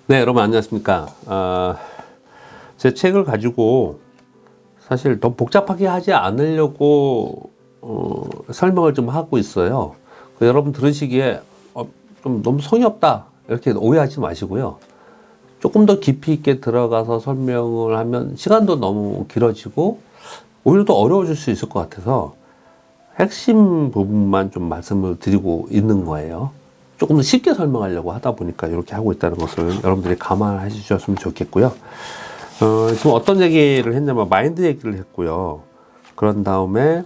네, 여러분 안녕하십니까. 제 책을 가지고 사실 더 복잡하게 하지 않으려고 설명을 좀 하고 있어요. 여러분 들으시기에 좀 너무 성의 없다 이렇게 오해하지 마시고요. 조금 더 깊이 있게 들어가서 설명을 하면 시간도 너무 길어지고 오히려 더 어려워질 수 있을 것 같아서 핵심 부분만 좀 말씀을 드리고 있는 거예요. 조금 더 쉽게 설명하려고 하다 보니까 이렇게 하고 있다는 것을 여러분들이 감안해 주셨으면 좋겠고요. 지금 어떤 얘기를 했냐면 마인드 얘기를 했고요. 그런 다음에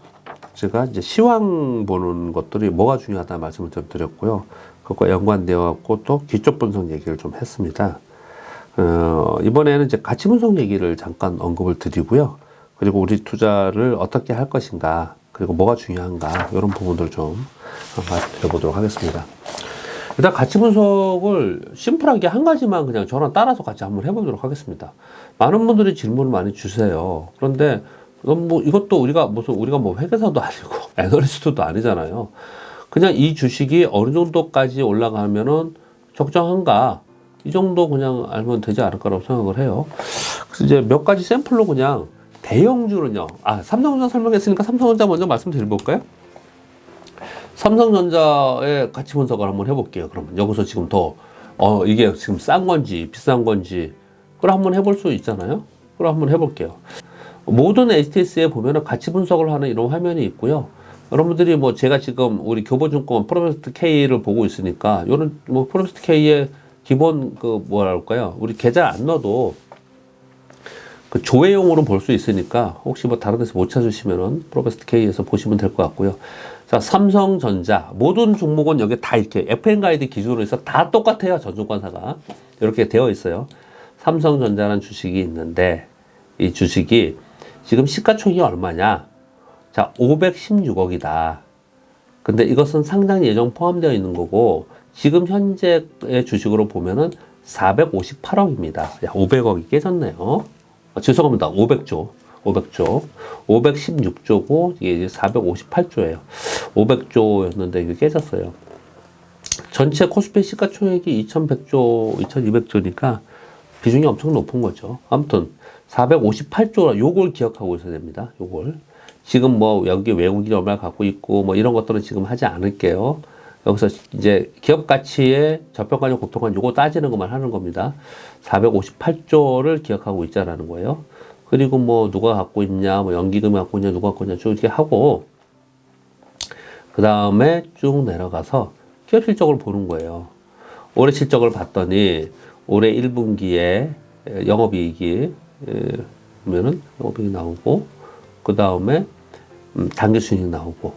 제가 이제 시황 보는 것들이 뭐가 중요하다 말씀을 좀 드렸고요. 그것과 연관되어 갖고 또 기초 분석 얘기를 좀 했습니다. 이번에는 이제 가치 분석 얘기를 잠깐 언급을 드리고요. 그리고 우리 투자를 어떻게 할 것인가, 그리고 뭐가 중요한가, 이런 부분들을 좀 말씀드려보도록 하겠습니다. 일단 가치 분석을 심플하게 한 가지만 그냥 저랑 따라서 같이 한번 해보도록 하겠습니다. 많은 분들이 질문을 많이 주세요. 그런데 뭐 이것도 우리가 뭐 회계사도 아니고 애널리스트도 아니잖아요. 그냥 이 주식이 어느 정도까지 올라가면은 적정한가, 이 정도 그냥 알면 되지 않을까라고 생각을 해요. 그래서 이제 몇 가지 샘플로 그냥 대형주는요. 삼성전자 설명했으니까 삼성전자 먼저 말씀드려볼까요? 삼성전자의 가치 분석을 한번 해볼게요. 그러면 여기서 지금 이게 지금 싼 건지 비싼 건지 그걸 한번 해볼 수 있잖아요. 그걸 한번 해볼게요. 모든 HTS에 보면은 가치 분석을 하는 이런 화면이 있고요. 여러분들이 뭐 제가 지금 우리 교보증권 프로베스트 K를 보고 있으니까 이런 뭐 프로베스트 K의 기본 뭐랄까요? 우리 계좌 안 넣어도 그 조회용으로 볼 수 있으니까 혹시 뭐 다른 데서 못 찾으시면은 프로베스트 K에서 보시면 될 것 같고요. 자, 삼성전자 모든 종목은 여기 다 이렇게 FN 가이드 기준으로 해서 다 똑같아요. 전 증권사가 이렇게 되어 있어요. 삼성전자라는 주식이 있는데 이 주식이 지금 시가총액이 얼마냐? 자, 516억이다. 근데 이것은 상장 예정 포함되어 있는 거고 지금 현재의 주식으로 보면은 458억입니다. 야, 500억이 깨졌네요. 죄송합니다. 500조. 516조고, 이게 이제 458조예요. 500조였는데 이게 깨졌어요. 전체 코스피 시가총액이 2100조, 2200조니까 비중이 엄청 높은 거죠. 아무튼, 458조, 요걸 기억하고 있어야 됩니다. 요걸. 지금 뭐, 여기 외국인이 얼마나 갖고 있고, 뭐, 이런 것들은 지금 하지 않을게요. 여기서 이제 기업 가치의 저평가율, 고평가율 요거 따지는 것만 하는 겁니다. 458조를 기억하고 있자라는 거예요. 그리고 뭐 누가 갖고 있냐, 뭐 연기금이 갖고 있냐, 누가 갖고 있냐 쭉 이렇게 하고 그 다음에 쭉 내려가서 기업 실적을 보는 거예요. 올해 실적을 봤더니 올해 1분기에 영업이익이 보면은 영업이익이 나오고 그 다음에 당기순이익 나오고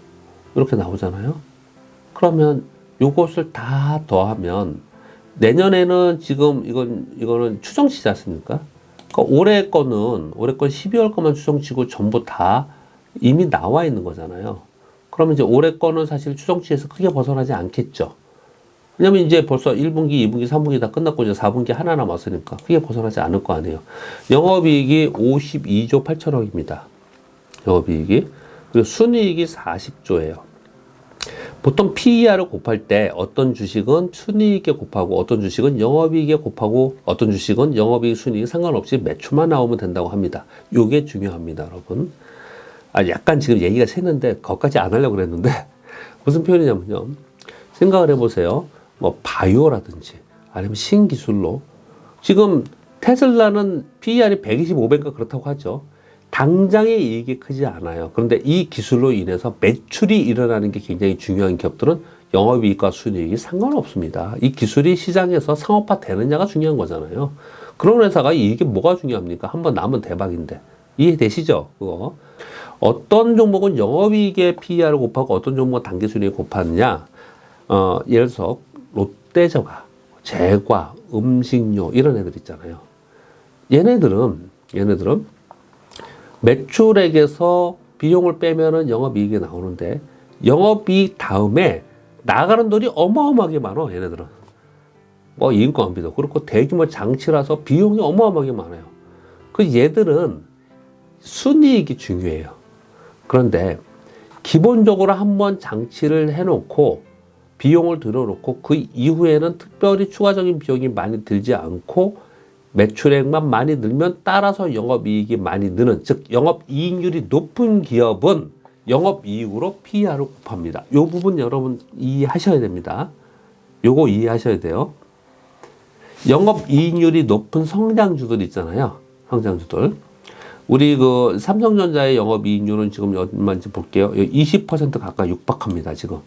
이렇게 나오잖아요. 그러면 요것을 다 더하면 내년에는 지금 이거는 추정치지 않습니까? 그러니까 올해 건 12월 거만 추정치고 전부 다 이미 나와 있는 거잖아요. 그러면 이제 올해 거는 사실 추정치에서 크게 벗어나지 않겠죠. 왜냐면 이제 벌써 1분기, 2분기, 3분기 다 끝났고 이제 4분기 하나 남았으니까 크게 벗어나지 않을 거 아니에요. 영업이익이 52조 8천억입니다. 영업이익이. 그리고 순이익이 40조예요. 보통 PER을 곱할 때 어떤 주식은 순이익에 곱하고 어떤 주식은 영업이익에 곱하고 어떤 주식은 영업이익 순이익 상관없이 매출만 나오면 된다고 합니다. 요게 중요합니다, 여러분. 약간 지금 얘기가 새는데 거기까지 안 하려고 그랬는데 무슨 표현이냐면요. 생각을 해보세요. 뭐 바이오라든지 아니면 신기술로 지금 테슬라는 PER이 125배가 그렇다고 하죠. 당장의 이익이 크지 않아요. 그런데 이 기술로 인해서 매출이 일어나는 게 굉장히 중요한 기업들은 영업이익과 순이익이 상관없습니다. 이 기술이 시장에서 상업화 되느냐가 중요한 거잖아요. 그런 회사가 이게 뭐가 중요합니까? 한번 나면 대박인데. 이해되시죠? 그거. 어떤 종목은 영업이익의 PER을 곱하고 어떤 종목은 당기순이익 곱하느냐? 예를 들어서 롯데저가, 제과, 음식료 이런 애들 있잖아요. 얘네들은 매출액에서 비용을 빼면은 영업이익이 나오는데 영업이익 다음에 나가는 돈이 어마어마하게 많아. 얘네들은 뭐 인건비도 그렇고 대규모 장치라서 비용이 어마어마하게 많아요. 그 얘들은 순이익이 중요해요. 그런데 기본적으로 한번 장치를 해놓고 비용을 들여놓고 그 이후에는 특별히 추가적인 비용이 많이 들지 않고 매출액만 많이 늘면 따라서 영업이익이 많이 느는, 즉 영업이익률이 높은 기업은 영업이익으로 PER을 곱합니다. 이 부분 여러분 이해하셔야 됩니다. 요거 이해하셔야 돼요. 영업이익률이 높은 성장주들 있잖아요. 성장주들. 우리 그 삼성전자의 영업이익률은 지금 얼마인지 볼게요. 20% 가까이 육박합니다. 지금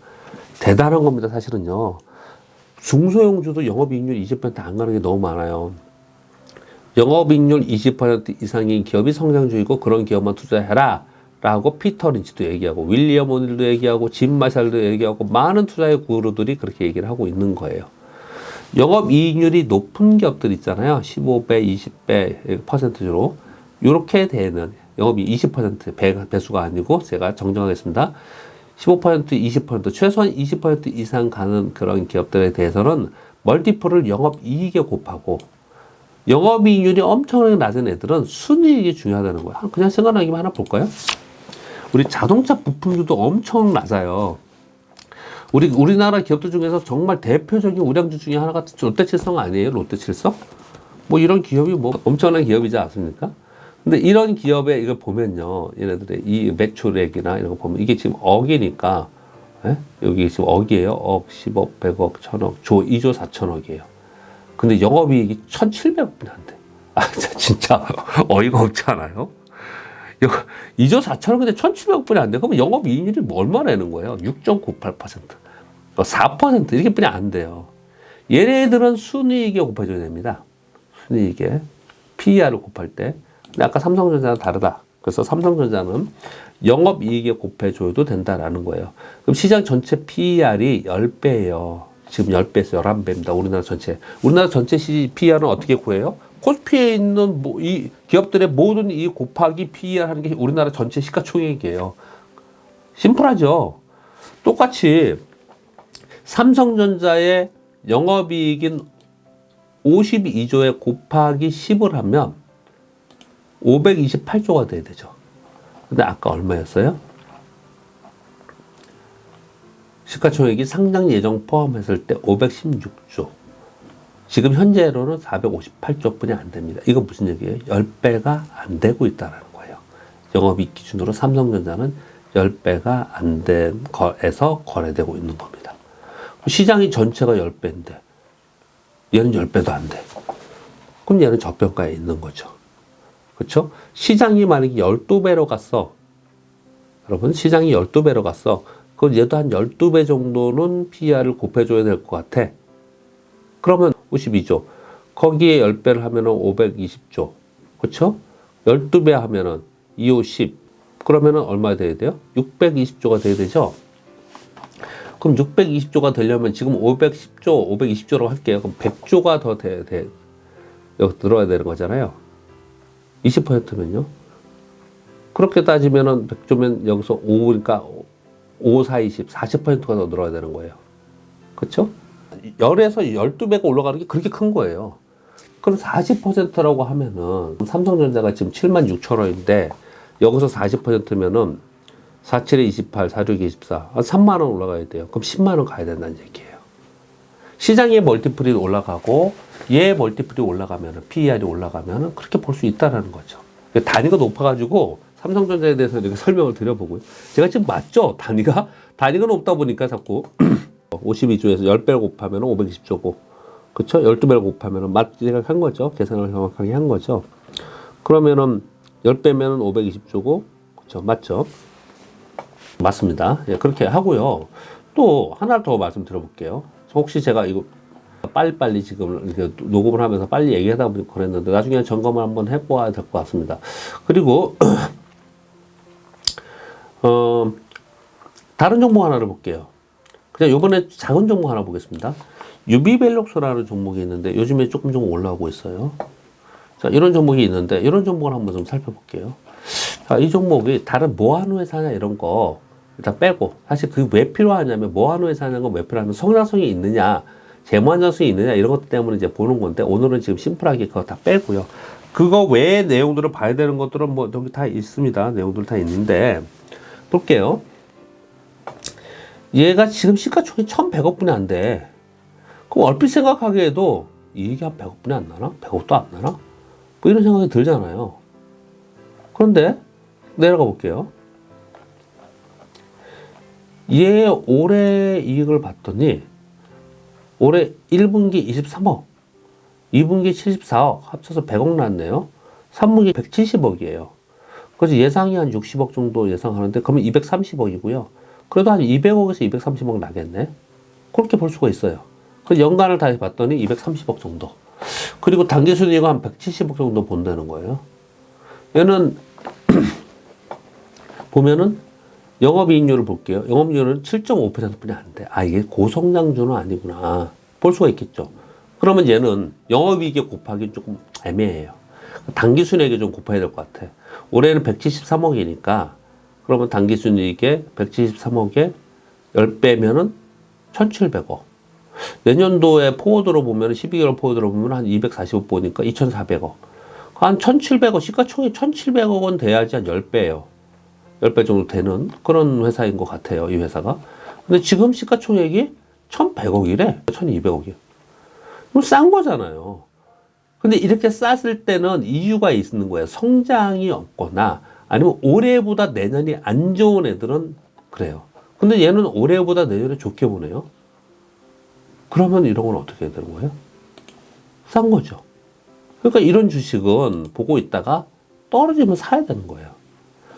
대단한 겁니다. 사실은요. 중소형주도 영업이익률 20% 안 가는 게 너무 많아요. 영업이익률 20% 이상인 기업이 성장주이고 그런 기업만 투자해라 라고 피터 린치도 얘기하고 윌리엄 오닐도 얘기하고 짐 마샬도 얘기하고 많은 투자의 구루들이 그렇게 얘기를 하고 있는 거예요. 영업이익률이 높은 기업들 있잖아요. 15배, 20배 퍼센트로 이렇게 되는 영업이익 20% 배수가 아니고 제가 정정하겠습니다. 15%, 20% 최소한 20% 이상 가는 그런 기업들에 대해서는 멀티플을 영업이익에 곱하고 영업이익률이 엄청나게 낮은 애들은 순이익이 중요하다는 거야. 그냥 생각나기만 하나 볼까요? 우리 자동차 부품주도 엄청 낮아요. 우리나라 기업들 중에서 정말 대표적인 우량주 중에 하나가 롯데칠성 아니에요? 롯데칠성? 뭐 이런 기업이 뭐 엄청난 기업이지 않습니까? 근데 이런 기업에 이걸 보면요. 얘네들의 이 매출액이나 이런 거 보면 이게 지금 억이니까, 예? 여기 지금 억이에요. 억, 10억, 100억, 1000억, 2조 4천억이에요. 근데 영업이익이 1,700억이 안 돼. 아, 진짜 어이가 없지 않아요? 2조 4천억인데 1,700억뿐이 안 돼. 그러면 영업이익률이 얼마 내는 거예요? 6.98%. 4% 이렇게 뿐이 안 돼요. 얘네들은 순이익에 곱해줘야 됩니다. 순이익에. PER을 곱할 때. 근데 아까 삼성전자는 다르다. 그래서 삼성전자는 영업이익에 곱해줘도 된다라는 거예요. 그럼 시장 전체 PER이 10배예요. 지금 10배에서 11배입니다. 우리나라 전체. 우리나라 전체 PER은 어떻게 구해요? 코스피에 있는 이 기업들의 모든 이 곱하기 PER 하는 게 우리나라 전체 시가총액이에요. 심플하죠? 똑같이 삼성전자의 영업이익인 52조에 곱하기 10을 하면 528조가 돼야 되죠. 근데 아까 얼마였어요? 시가총액이 상장 예정 포함했을 때 516조. 지금 현재로는 458조 뿐이 안 됩니다. 이거 무슨 얘기예요? 10배가 안 되고 있다는 거예요. 영업이익 기준으로 삼성전자는 10배가 안 된 거에서 거래되고 있는 겁니다. 시장이 전체가 10배인데 얘는 10배도 안 돼. 그럼 얘는 저평가에 있는 거죠. 그렇죠? 시장이 만약에 12배로 갔어. 여러분, 시장이 12배로 갔어. 그럼 얘도 한 12배 정도는 PER을 곱해줘야 될 것 같아. 그러면 52조. 거기에 10배를 하면은 520조. 그쵸? 12배 하면은 250. 그러면은 얼마 돼야 돼요? 620조가 돼야 되죠? 그럼 620조가 되려면 지금 520조라고 할게요. 그럼 100조가 더 여기 들어야 되는 거잖아요. 20%면요. 그렇게 따지면은 100조면 여기서 5니까 5, 4, 20, 40%가 더 늘어야 되는 거예요. 그쵸? 10에서 12배가 올라가는 게 그렇게 큰 거예요. 그럼 40%라고 하면은 삼성전자가 지금 76,000원인데 여기서 40%면은 47에 28, 46에 24, 3만 원 올라가야 돼요. 그럼 10만 원 가야 된다는 얘기예요. 시장의 멀티플이 올라가고 얘 멀티플이 올라가면은 PER이 올라가면은 그렇게 볼 수 있다라는 거죠. 단위가 높아가지고 삼성전자에 대해서 이렇게 설명을 드려보고요. 제가 지금 맞죠? 단위가 높다 보니까 자꾸 52조에서 10배를 곱하면 520조고, 그쵸? 12배를 곱하면 제가 한 거죠. 계산을 정확하게 한 거죠. 그러면은 10배면은 520조고, 그쵸? 맞죠? 맞습니다. 예, 그렇게 하고요. 또 하나 더 말씀드려볼게요. 혹시 제가 이거 빨리빨리 지금 이렇게 녹음을 하면서 빨리 얘기하다 보니 그랬는데 나중에 점검을 한번 해봐야 될 것 같습니다. 그리고 다른 종목 하나를 볼게요. 그냥 요번에 작은 종목 하나 보겠습니다. 유비벨록소라는 종목이 있는데 요즘에 조금 올라오고 있어요. 자, 이런 종목이 있는데 이런 종목을 한번 좀 살펴볼게요. 자, 이 종목이 다른 뭐 하는 회사냐 이런 거 일단 빼고, 사실 그게 왜 필요하냐면 뭐 하는 회사냐는 건 왜 필요하냐면 성장성이 있느냐, 재무 안정성이 있느냐 이런 것 때문에 이제 보는 건데 오늘은 지금 심플하게 그거 다 빼고요. 그거 외의 내용들을 봐야 되는 것들은 뭐 여기 다 있습니다. 내용들 다 있는데 볼게요. 얘가 지금 시가총액 1,100억 분이 안 돼. 그럼 얼핏 생각하기에도 이익이 한 100억 분이 안 나나? 100억도 안 나나? 뭐 이런 생각이 들잖아요. 그런데 내려가 볼게요. 얘 올해 이익을 봤더니 올해 1분기 23억, 2분기 74억, 합쳐서 100억 났네요. 3분기 170억이에요. 그래서 예상이 한 60억 정도 예상하는데 그러면 230억이고요. 그래도 한 200억에서 230억 나겠네. 그렇게 볼 수가 있어요. 그래서 연간을 다시 봤더니 230억 정도. 그리고 당기순이익은 한 170억 정도 본다는 거예요. 얘는 보면은 영업이익률을 볼게요. 영업이익률은 7.5%뿐이 안 돼. 아, 이게 고성장주는 아니구나. 볼 수가 있겠죠. 그러면 얘는 영업이익에 곱하기 조금 애매해요. 당기순이익에 좀 곱해야 될 것 같아. 올해는 173억이니까 그러면 당기순이익에 173억에 10배면은 1,700억. 내년도에 포워드로 보면 12개월 포워드로 보면 한 240억 보니까 2,400억. 한 1,700억, 시가총액 1,700억 원 돼야지 한 10배예요. 10배 정도 되는 그런 회사인 것 같아요, 이 회사가. 근데 지금 시가총액이 1,100억이래. 1,200억이요. 그럼 싼 거잖아요. 근데 이렇게 쌌을 때는 이유가 있는 거예요. 성장이 없거나 아니면 올해보다 내년이 안 좋은 애들은 그래요. 근데 얘는 올해보다 내년에 좋게 보네요. 그러면 이런 건 어떻게 해야 되는 거예요? 싼 거죠. 그러니까 이런 주식은 보고 있다가 떨어지면 사야 되는 거예요.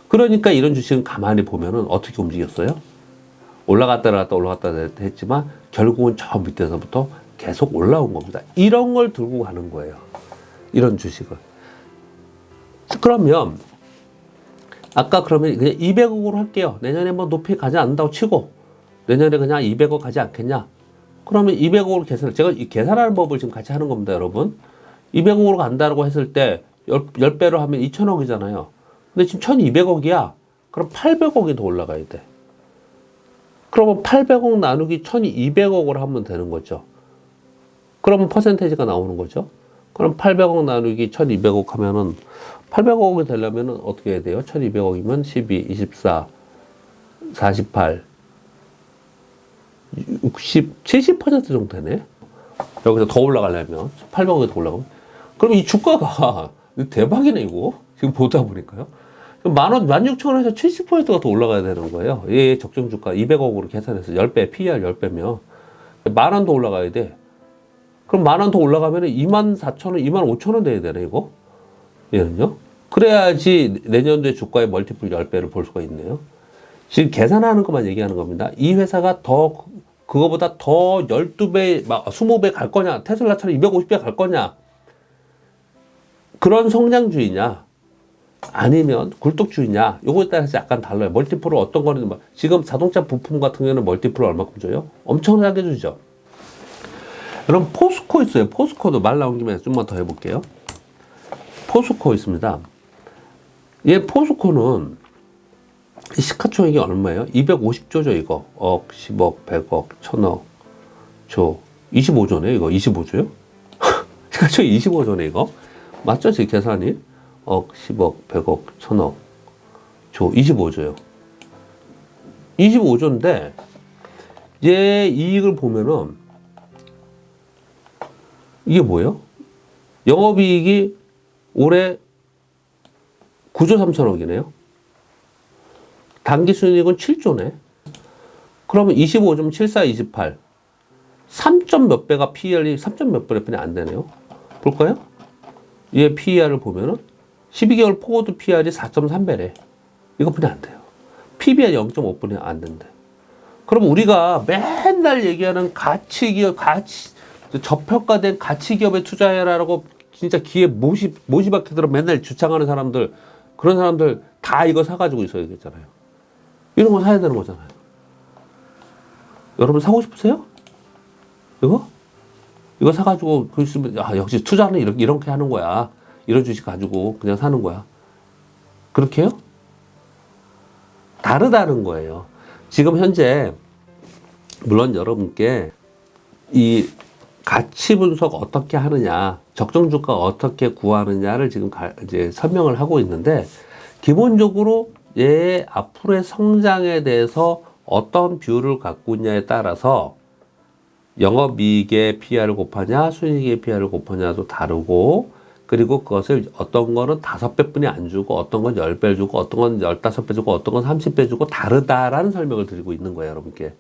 그러니까 이런 주식은 가만히 보면은 어떻게 움직였어요? 올라갔다 내려갔다 올라갔다 내려갔다 했지만 결국은 저 밑에서부터 계속 올라온 겁니다. 이런 걸 들고 가는 거예요. 이런 주식을. 그러면 아까 그러면 그냥 200억으로 할게요. 내년에 뭐 높이 가지 않는다고 치고 내년에 그냥 200억 가지 않겠냐? 그러면 200억으로 계산을 제가 이 계산하는 법을 지금 같이 하는 겁니다, 여러분. 200억으로 간다고 했을 때 10배로 하면 2,000억이잖아요. 근데 지금 1,200억이야. 그럼 800억이 더 올라가야 돼. 그러면 800억 나누기 1,200억으로 하면 되는 거죠. 그러면 퍼센테이지가 나오는 거죠. 그럼 800억 나누기 1,200억 하면은 800억이 되려면은 어떻게 해야 돼요? 1,200억이면 12, 24, 48, 60, 70% 정도 되네. 여기서 더 올라가려면 800억이 더 올라가면 그럼 이 주가가 대박이네 이거. 지금 보다 보니까요. 10,000원, 16,000원에서 70%가 더 올라가야 되는 거예요. 예, 적정 주가 200억으로 계산해서 10배, PER 10배면 10,000원 더 올라가야 돼. 그럼 10,000원 더 올라가면 24,000원, 25,000원 돼야 되네, 이거. 얘는요. 그래야지 내년도에 주가의 멀티플 10배를 볼 수가 있네요. 지금 계산하는 것만 얘기하는 겁니다. 이 회사가 더, 그거보다 더 12배, 막 20배 갈 거냐, 테슬라처럼 250배 갈 거냐, 그런 성장주의냐, 아니면 굴뚝주의냐, 요거에 따라서 약간 달라요. 멀티플을 어떤 거는, 지금 자동차 부품 같은 경우는 멀티플을 얼마큼 줘요? 엄청나게 주죠. 여러분, 포스코 있어요. 포스코도 말 나온 김에 좀만 더 해볼게요. 포스코 있습니다. 얘 포스코는 시가총액이 얼마예요? 250조죠, 이거. 억, 10억, 100억, 1,000억, 조. 25조네, 이거. 25조요? 시가총액 25조네, 이거. 맞죠? 제 계산이? 억, 10억, 100억, 1,000억, 조. 25조요. 25조인데, 얘 이익을 보면은, 이게 뭐예요? 영업이익이 올해 9조 3천억이네요. 당기순이익은 7조네. 그러면 25점 74, 28. 3점 몇 배가 PER이 3점 몇 배뿐이 안 되네요. 볼까요? 얘 PER을 보면은 12개월 포워드 PER이 4.3배래. 이것뿐이 안 돼요. PBR 0.5분이 안 된대. 그럼 우리가 맨날 얘기하는 가치기업, 저평가된 가치기업에 투자해라라고 진짜 귀에 못이 박혀 들어 맨날 주창하는 사람들, 그런 사람들 다 이거 사가지고 있어야겠잖아요. 이런 거 사야 되는 거잖아요. 여러분 사고 싶으세요? 이거 사가지고 그 있으면 역시 투자는 이렇게 하는 거야. 이런 주식 가지고 그냥 사는 거야. 그렇게 해요? 다르다는 거예요. 지금 현재 물론 여러분께 이 가치 분석 어떻게 하느냐, 적정 주가 어떻게 구하느냐를 지금 이제 설명을 하고 있는데, 기본적으로 얘 앞으로의 성장에 대해서 어떤 비율을 갖고 있냐에 따라서 영업이익의 PR을 곱하냐 순이익의 PR을 곱하냐도 다르고, 그리고 그것을 어떤 거는 5배뿐이 안 주고 어떤 건 10배 주고 어떤 건 15배 주고 어떤 건 30배 주고 다르다라는 설명을 드리고 있는 거예요. 여러분께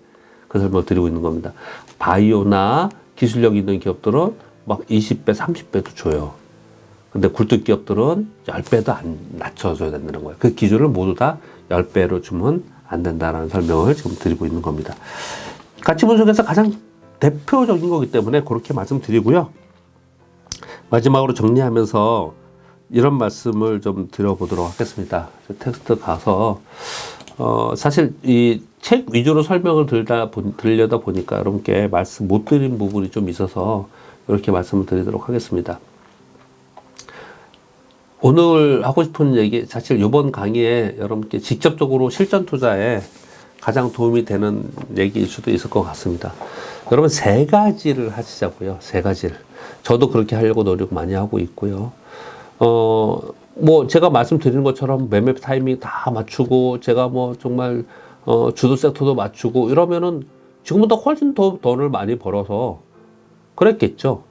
그 설명을 드리고 있는 겁니다. 바이오나 기술력 있는 기업들은 막 20배 30배도 줘요. 근데 굴뚝 기업들은 10배도 안 낮춰줘야 된다는 거예요. 그 기준을 모두 다 10배로 주면 안 된다라는 설명을 지금 드리고 있는 겁니다. 가치 분석에서 가장 대표적인 거기 때문에 그렇게 말씀드리고요. 마지막으로 정리하면서 이런 말씀을 좀 드려보도록 하겠습니다. 텍스트 가서 사실 이 책 위주로 설명을 들려다 보니까 여러분께 말씀 못 드린 부분이 좀 있어서 이렇게 말씀을 드리도록 하겠습니다. 오늘 하고 싶은 얘기, 사실 이번 강의에 여러분께 직접적으로 실전 투자에 가장 도움이 되는 얘기일 수도 있을 것 같습니다. 여러분 3가지를 하시자고요. 3가지를. 저도 그렇게 하려고 노력 많이 하고 있고요. 뭐 제가 말씀드리는 것처럼 매매 타이밍 다 맞추고 제가 뭐 정말 주도 섹터도 맞추고 이러면은 지금보다 훨씬 더 돈을 많이 벌어서 그랬겠죠.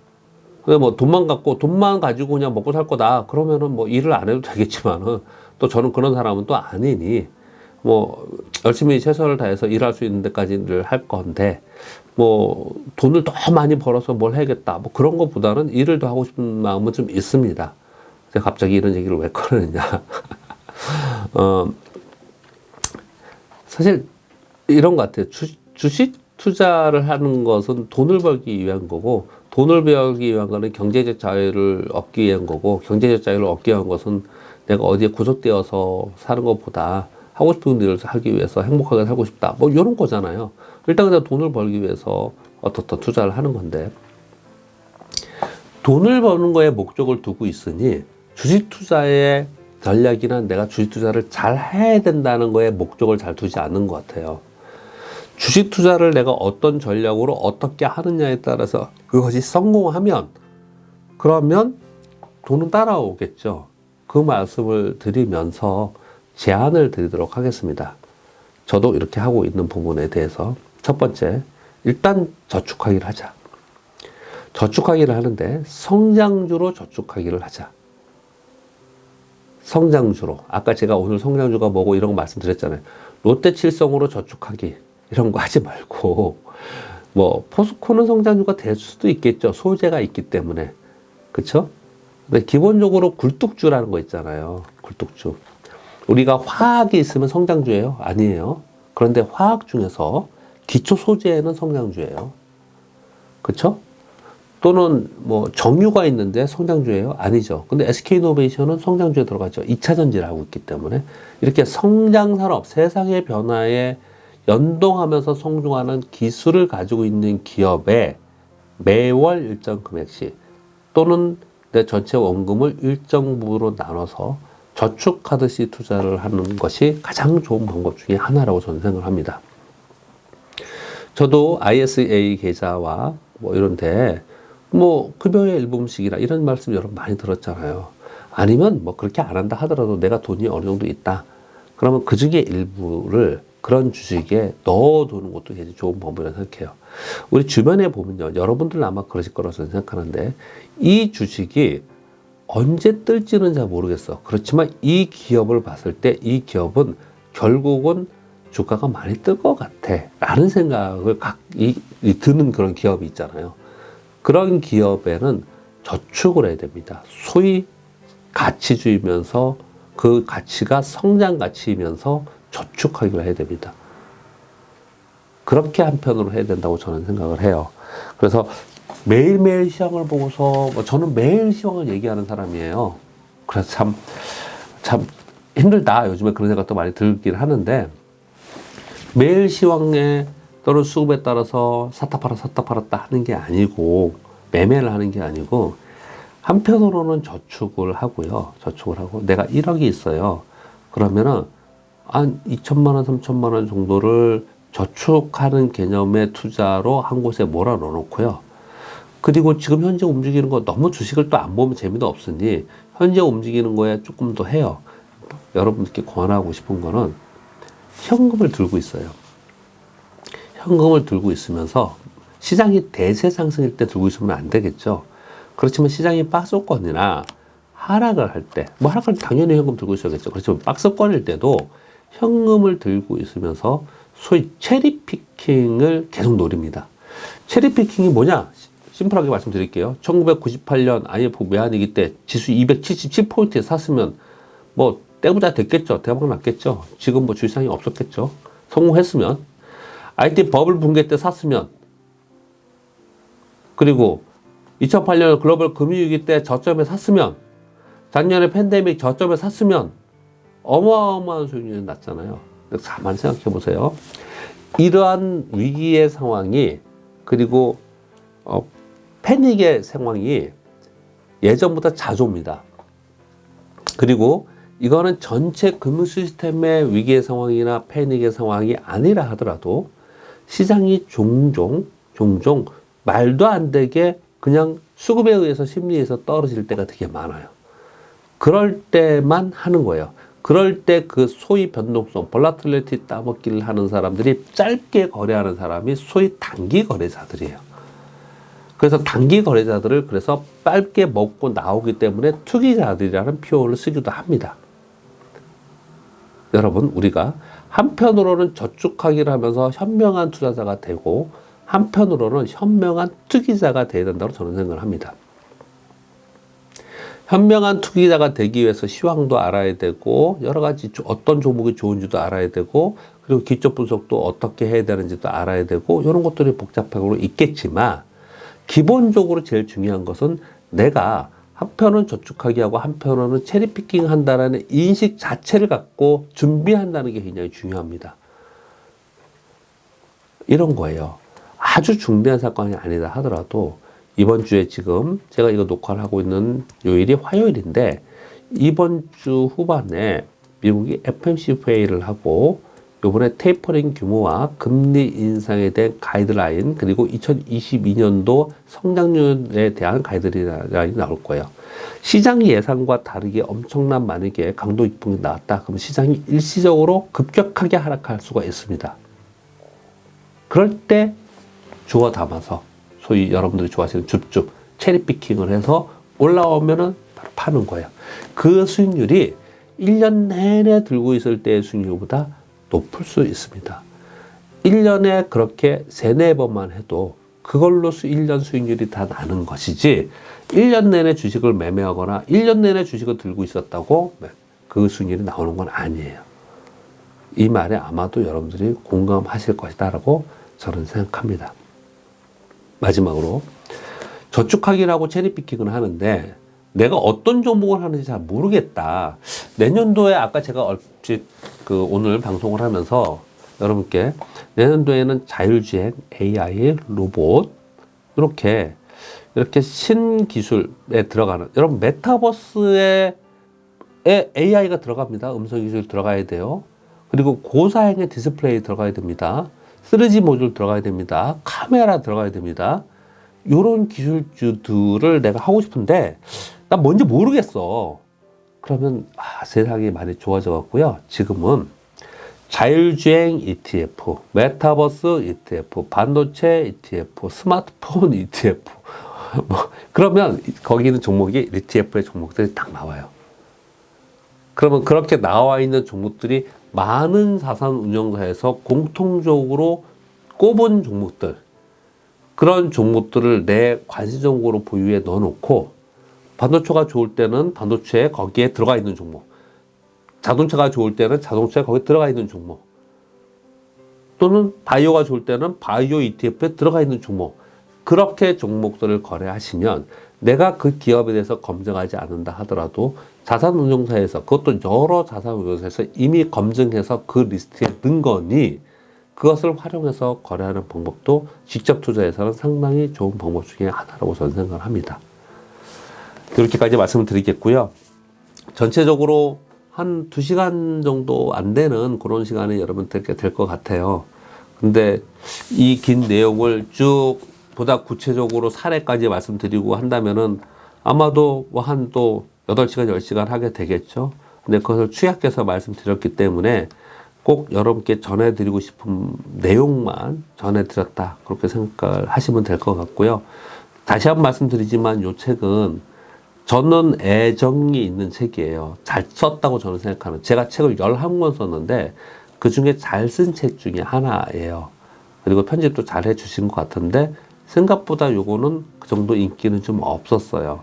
근데 뭐 돈만 가지고 그냥 먹고 살 거다 그러면은 뭐 일을 안 해도 되겠지만은, 또 저는 그런 사람은 또 아니니 뭐 열심히 최선을 다해서 일할 수 있는 데까지를 할 건데, 뭐 돈을 더 많이 벌어서 뭘 해야겠다 뭐 그런 것보다는 일을 더 하고 싶은 마음은 좀 있습니다. 제가 갑자기 이런 얘기를 왜 꺼내느냐. 사실 이런 것 같아요. 주식 투자를 하는 것은 돈을 벌기 위한 거고, 돈을 벌기 위한 거는 경제적 자유를 얻기 위한 거고, 경제적 자유를 얻기 위한 것은 내가 어디에 구속되어서 사는 것보다 하고 싶은 일을 하기 위해서 행복하게 살고 싶다 뭐 이런 거잖아요. 일단 그냥 돈을 벌기 위해서 어떻든 투자를 하는 건데, 돈을 버는 거에 목적을 두고 있으니 주식 투자의 전략이나 내가 주식 투자를 잘 해야 된다는 거에 목적을 잘 두지 않는 것 같아요. 주식 투자를 내가 어떤 전략으로 어떻게 하느냐에 따라서 그것이 성공하면 그러면 돈은 따라오겠죠. 그 말씀을 드리면서 제안을 드리도록 하겠습니다. 저도 이렇게 하고 있는 부분에 대해서 첫 번째, 일단 저축하기를 하자. 저축하기를 하는데 성장주로 저축하기를 하자. 성장주로. 아까 제가 오늘 성장주가 뭐고 이런 거 말씀드렸잖아요. 롯데칠성으로 저축하기 이런 거 하지 말고, 뭐 포스코는 성장주가 될 수도 있겠죠. 소재가 있기 때문에. 그쵸? 근데 기본적으로 굴뚝주라는 거 있잖아요. 굴뚝주. 우리가 화학이 있으면 성장주예요? 아니에요. 그런데 화학 중에서 기초 소재는 성장주예요. 그쵸? 또는 뭐 정유가 있는데 성장주예요? 아니죠. 근데 SK이노베이션은 성장주에 들어가죠. 2차 전지를 하고 있기 때문에. 이렇게 성장산업, 세상의 변화에 연동하면서 성장하는 기술을 가지고 있는 기업에 매월 일정 금액씩 또는 내 전체 원금을 일정 부분으로 나눠서 저축하듯이 투자를 하는 것이 가장 좋은 방법 중에 하나라고 저는 생각을 합니다. 저도 ISA 계좌와 뭐 이런데 뭐 급여의 일부분씩이라 이런 말씀 여러분 많이 들었잖아요. 아니면 뭐 그렇게 안 한다 하더라도 내가 돈이 어느 정도 있다. 그러면 그 중에 일부를 그런 주식에 넣어두는 것도 굉장히 좋은 방법이라고 생각해요. 우리 주변에 보면요. 여러분들은 아마 그러실 거라고 저는 생각하는데, 이 주식이 언제 뜰지는 잘 모르겠어. 그렇지만 이 기업을 봤을 때 이 기업은 결국은 주가가 많이 뜰 것 같아 라는 생각을 드는 그런 기업이 있잖아요. 그런 기업에는 저축을 해야 됩니다. 소위 가치주의면서 그 가치가 성장 가치이면서 저축하기를 해야 됩니다. 그렇게 한편으로 해야 된다고 저는 생각을 해요. 그래서 매일매일 시황을 보고서 저는 매일 시황을 얘기하는 사람이에요. 그래서 참 힘들다. 요즘에 그런 생각도 많이 들긴 하는데, 매일 시황에 또는 수급에 따라서 샀다 팔았다 하는 게 아니고, 매매를 하는 게 아니고, 한편으로는 저축을 하고요. 저축을 하고, 내가 1억이 있어요. 그러면은 한 2천만 원, 3천만 원 정도를 저축하는 개념의 투자로 한 곳에 몰아 넣어놓고요. 그리고 지금 현재 움직이는 거 너무 주식을 또 안 보면 재미도 없으니 현재 움직이는 거에 조금 더 해요. 여러분들께 권하고 싶은 거는 현금을 들고 있어요. 현금을 들고 있으면서 시장이 대세 상승일 때 들고 있으면 안 되겠죠. 그렇지만 시장이 박스권이나 하락을 할 때, 뭐 하락할 때 당연히 현금 들고 있어야겠죠. 그렇지만 박스권일 때도 현금을 들고 있으면서 소위 체리 피킹을 계속 노립니다. 체리 피킹이 뭐냐? 심플하게 말씀드릴게요. 1998년 IMF 외환위기 때 지수 277포인트에 샀으면 뭐 떼부자 됐겠죠. 대박 났겠죠. 지금 뭐 주식시장이 없었겠죠. 성공했으면. IT 버블 붕괴 때 샀으면, 그리고 2008년 글로벌 금융위기 때 저점에 샀으면, 작년에 팬데믹 저점에 샀으면 어마어마한 수익률이 났잖아요. 가만히 생각해 보세요. 이러한 위기의 상황이, 그리고 패닉의 상황이 예전보다 자주 옵니다. 그리고 이거는 전체 금융 시스템의 위기의 상황이나 패닉의 상황이 아니라 하더라도 시장이 종종 말도 안 되게 그냥 수급에 의해서 심리에서 떨어질 때가 되게 많아요. 그럴 때만 하는 거예요. 그럴 때 그 소위 변동성, 볼라틸리티 따먹기를 하는 사람들이, 짧게 거래하는 사람이 소위 단기 거래자들이에요. 그래서 단기 거래자들을 그래서 짧게 먹고 나오기 때문에 투기자들이라는 표현을 쓰기도 합니다. 여러분, 우리가 한편으로는 저축하기를 하면서 현명한 투자자가 되고, 한편으로는 현명한 투기자가 되어야 된다고 저는 생각을 합니다. 현명한 투기자가 되기 위해서 시황도 알아야 되고, 여러 가지 어떤 종목이 좋은지도 알아야 되고, 그리고 기초 분석도 어떻게 해야 되는지도 알아야 되고, 이런 것들이 복잡하고 있겠지만, 기본적으로 제일 중요한 것은 내가 한편은 저축하기 하고 한편으로는 체리피킹 한다는 인식 자체를 갖고 준비한다는 게 굉장히 중요합니다. 이런 거예요. 아주 중대한 사건이 아니다 하더라도, 이번 주에 지금 제가 이거 녹화를 하고 있는 요일이 화요일인데, 이번 주 후반에 미국이 FOMC 회의를 하고 요번에 테이퍼링 규모와 금리 인상에 대한 가이드라인, 그리고 2022년도 성장률에 대한 가이드라인이 나올 거예요. 시장 예상과 다르게 엄청난 만약에 강도 입봉이 나왔다. 그럼 시장이 일시적으로 급격하게 하락할 수가 있습니다. 그럴 때 주워 담아서 소위 여러분들이 좋아하시는 줍줍 체리피킹을 해서 올라오면은 바로 파는 거예요. 그 수익률이 1년 내내 들고 있을 때의 수익률보다 높을 수 있습니다. 1년에 그렇게 3-4번만 해도 그걸로 1년 수익률이 다 나는 것이지, 1년 내내 주식을 매매하거나 1년 내내 주식을 들고 있었다고 그 수익률이 나오는 건 아니에요. 이 말에 아마도 여러분들이 공감하실 것이다 라고 저는 생각합니다. 마지막으로, 저축하기라고 체리피킹을 하는데 내가 어떤 종목을 하는지 잘 모르겠다. 내년도에 아까 제가 얼핏 오늘 방송을 하면서 여러분께 내년도에는 자율주행, AI, 로봇, 이렇게 신기술에 들어가는, 여러분 메타버스에 AI가 들어갑니다. 음성 기술 들어가야 돼요. 그리고 고사양의 디스플레이 들어가야 됩니다. 3G 모듈 들어가야 됩니다. 카메라 들어가야 됩니다. 요런 기술주들을 내가 하고 싶은데 나 뭔지 모르겠어. 그러면 세상이 많이 좋아져 갖고요. 지금은 자율주행 ETF, 메타버스 ETF, 반도체 ETF, 스마트폰 ETF, 그러면 거기 있는 종목이 ETF의 종목들이 딱 나와요. 그러면 그렇게 나와 있는 종목들이 많은 자산 운용사에서 공통적으로 꼽은 종목들, 그런 종목들을 내 관심 종목으로 보유에 넣어놓고, 반도체가 좋을 때는 반도체에 거기에 들어가 있는 종목, 자동차가 좋을 때는 자동차에 거기에 들어가 있는 종목, 또는 바이오가 좋을 때는 바이오 ETF에 들어가 있는 종목, 그렇게 종목들을 거래하시면 내가 그 기업에 대해서 검증하지 않는다 하더라도 자산운용사에서, 그것도 여러 자산운용사에서 이미 검증해서 그 리스트에 넣은 거니 그것을 활용해서 거래하는 방법도 직접 투자에서는 상당히 좋은 방법 중에 하나라고 저는 생각을 합니다. 이렇게까지 말씀을 드리겠고요. 전체적으로 한 2시간 정도 안 되는 그런 시간이 여러분들께 될 것 같아요. 근데 이 긴 내용을 쭉 보다 구체적으로 사례까지 말씀드리고 한다면은 아마도 한 또 8시간, 10시간 하게 되겠죠. 근데 그것을 취약해서 말씀드렸기 때문에 꼭 여러분께 전해드리고 싶은 내용만 전해드렸다. 그렇게 생각을 하시면 될 것 같고요. 다시 한번 말씀드리지만 이 책은 저는 애정이 있는 책이에요. 잘 썼다고 저는 생각하는. 제가 책을 11권 썼는데 그 중에 잘 쓴 책 중에 하나예요. 그리고 편집도 잘 해주신 것 같은데 생각보다 요거는 그 정도 인기는 좀 없었어요.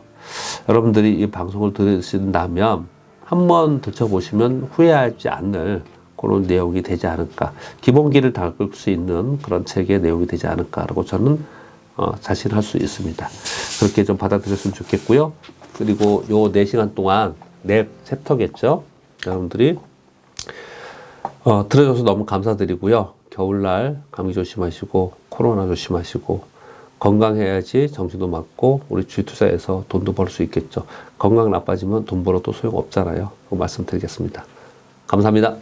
여러분들이 이 방송을 들으신다면 한번 들춰보시면 후회하지 않을 그런 내용이 되지 않을까. 기본기를 닦을 수 있는 그런 책의 내용이 되지 않을까라고 저는 자신할 수 있습니다. 그렇게 좀 받아들였으면 좋겠고요. 그리고 요 4시간 동안 내 챕터겠죠. 여러분들이 들어줘서 너무 감사드리고요. 겨울날 감기 조심하시고 코로나 조심하시고 건강해야지 정신도 맑고 우리 주식 투자에서 돈도 벌 수 있겠죠. 건강 나빠지면 돈 벌어도 소용없잖아요. 그 말씀드리겠습니다. 감사합니다.